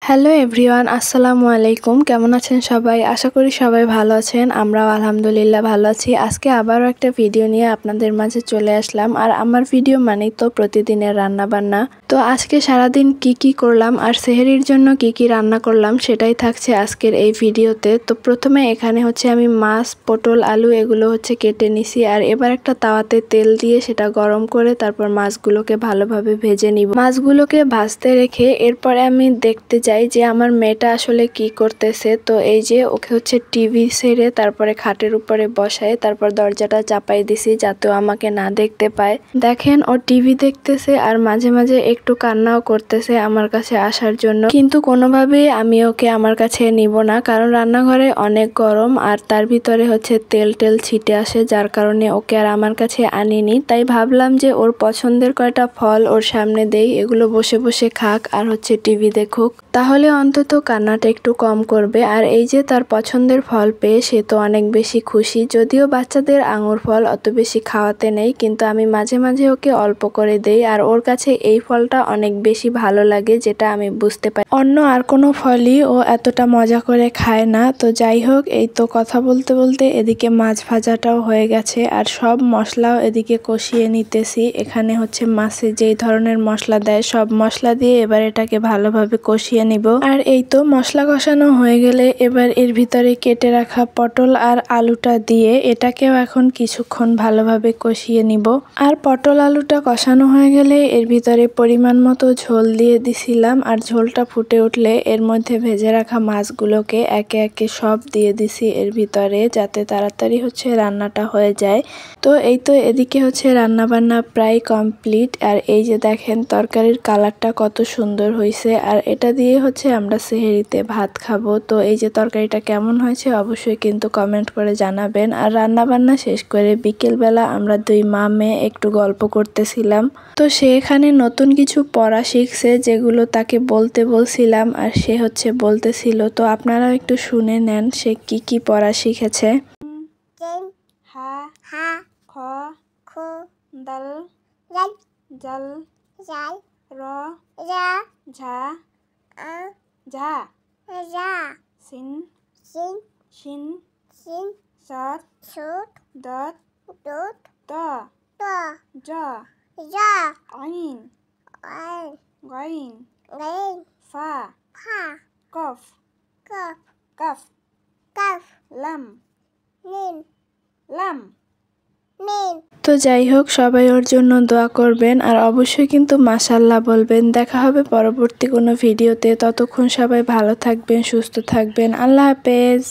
Hello everyone, আসসালামু আলাইকুম। কেমন আছেন সবাই? আশা করি সবাই ভালো আছেন। আমরাও আলহামদুলিল্লাহ ভালো আছি। আজকে আবারও একটা ভিডিও নিয়ে আপনাদের মাঝে চলে আসলাম। আর আমার ভিডিও মানেই তো প্রতিদিনের রান্না বান্না। তো আজকে সারাদিন কি করলাম আর সেহরির জন্য কি রান্না করলাম সেটাই থাকছে আজকের এই ভিডিওতে। তো প্রথমে এখানে হচ্ছে আমি মাছ, পটল, আলু এগুলো হচ্ছে কেটে নিছি। আর এবার একটা তাওয়াতে তেল দিয়ে সেটা গরম করে তারপর মাছগুলোকে ভালোভাবে ভেজে নিব। মাছগুলোকে ভাজতে রেখে এরপরে আমি দেখতে যাই যে আমার মেয়েটা আসলে কি করতেছে। তো এই যে ওকে হচ্ছে টিভি ছেড়ে তারপরে খাটের উপরে বসায় তারপর দরজাটা চাপাই দিছি যাতেও আমাকে না দেখতে পায়। দেখেন ও টিভি দেখতেছে আর মাঝে মাঝে একটু কান্নাও করতেছে আমার কাছে আসার জন্য, কিন্তু কোনোভাবেই আমি ওকে আমার কাছে নিব না, কারণ রান্নাঘরে অনেক গরম আর তার ভিতরে হচ্ছে তেল ছিটে আসে, যার কারণে ওকে আর আমার কাছে আনিনি। তাই ভাবলাম যে ওর পছন্দের কয়টা ফল ওর সামনে দেই, এগুলো বসে বসে খাক আর হচ্ছে টিভি দেখুক, তাহলে অন্তত কান্নাটা একটু কম করবে। আর এই যে তার পছন্দের ফল পেয়ে সে তো অনেক বেশি খুশি। যদিও বাচ্চাদের আঙুর ফল অত বেশি খাওয়াতে নেই, কিন্তু আমি মাঝে মাঝে ওকে অল্প করে দেই আর ওর কাছে এই ফলটা অনেক বেশি ভালো লাগে, যেটা আমি বুঝতে পারি। অন্য আর কোনো ফলই ও এতটা মজা করে খায় না। তো যাই হোক, এই তো কথা বলতে বলতে এদিকে মাছ ভাজাটাও হয়ে গেছে আর সব মশলাও এদিকে কষিয়ে নিতেছি। এখানে হচ্ছে মাছে যেই ধরনের মশলা দেয় সব মশলা দিয়ে এবার এটাকে ভালোভাবে কষিয়ে নিব। আর এই তো মশলা কষানো হয়ে গেলে এবার এর ভিতরে কেটে রাখা পটল আর আলুটা দিয়ে এটাকেও এখন কিছুক্ষণ ভালোভাবে কষিয়ে নিব। আর পটল আলুটা কষানো হয়ে গেলে এর ভিতরে পরিমাণ মতো ঝোল দিয়ে দিছিলাম। আর ঝোলটা ফুটে উঠলে এর মধ্যে ভেজে রাখা মাছগুলোকে একে একে সব দিয়ে দিছি এর ভিতরে, যাতে তাড়াতাড়ি হচ্ছে রান্নাটা হয়ে যায়। তো এই তো এদিকে হচ্ছে রান্না বান্না প্রায় কমপ্লিট। আর এই যে দেখেন তরকারির কালারটা কত সুন্দর হয়েছে। আর এটা দিয়ে হচ্ছে আমরা সেহরিতে ভাত খাবো। তো এই যে তরকারিটা কেমন হয়েছে অবশ্যই কিন্তু কমেন্ট করে জানাবেন। আর রান্না বান্না শেষ করে বিকেলবেলা আমরা দুই মা মেয়ে একটু গল্প করতেছিলাম। তো সে এখানে নতুন কিছু পড়া শিখছে যেগুলো তাকে বলতে বলছিলাম আর সে হচ্ছে বলতেছিল। তো আপনারাও একটু শুনে নেন সে কি পড়া শিখেছে। হা হা খ খ দাল জাল জাল জাল র রা ঝা ঝা ঝা সিন সিন শিন শিন সত সত দত দত ত ত জ জ আইন আইন গাইন গাইন ফা ফা কফ কফ কফ কফ লাম মিম লাম। তো যাই হোক, সবাই ওর জন্য দোয়া করবেন আর অবশ্যই কিন্তু মাশাআল্লাহ বলবেন। দেখা হবে পরবর্তী কোনো ভিডিওতে। ততক্ষণ সবাই ভালো থাকবেন, সুস্থ থাকবেন। আল্লাহ হাফেজ।